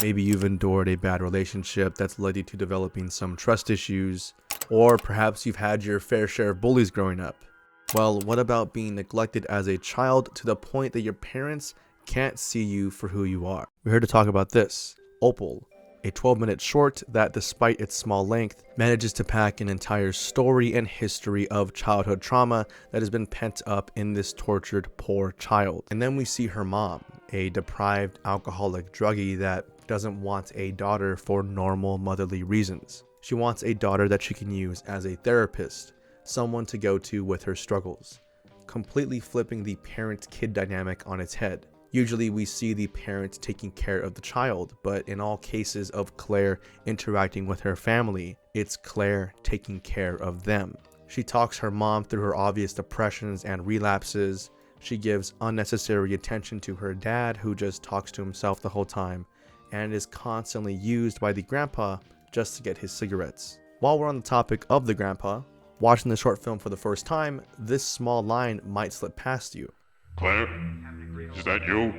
Maybe you've endured a bad relationship that's led you to developing some trust issues, or perhaps you've had your fair share of bullies growing up. Well, what about being neglected as a child to the point that your parents can't see you for who you are? We're here to talk about this. Opal, a 12-minute short that, despite its small length, manages to pack an entire story and history of childhood trauma that has been pent up in this tortured, poor child. And then we see her mom, a deprived alcoholic druggie that doesn't want a daughter for normal motherly reasons. She wants a daughter that she can use as a therapist, someone to go to with her struggles, completely flipping the parent-kid dynamic on its head. Usually we see the parent taking care of the child, but in all cases of Claire interacting with her family, it's Claire taking care of them. She talks her mom through her obvious depressions and relapses. She gives unnecessary attention to her dad, who just talks to himself the whole time, and is constantly used by the grandpa just to get his cigarettes. While we're on the topic of the grandpa, watching the short film for the first time, this small line might slip past you. Claire, is that you?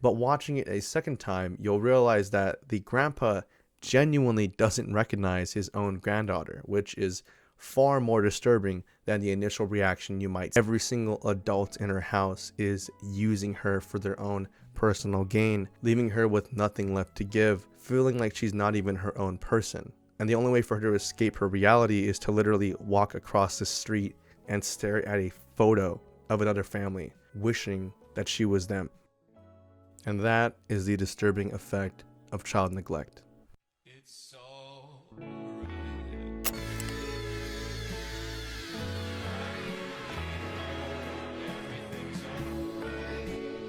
But watching it a second time, you'll realize that the grandpa genuinely doesn't recognize his own granddaughter, which is far more disturbing than the initial reaction you might. Every single adult in her house is using her for their own personal gain, leaving her with nothing left to give, feeling like she's not even her own person. And the only way for her to escape her reality is to literally walk across the street and stare at a photo of another family, wishing that she was them. And that is the disturbing effect of child neglect. It's all right. Everything's all right.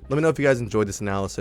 Let me know if you guys enjoyed this analysis.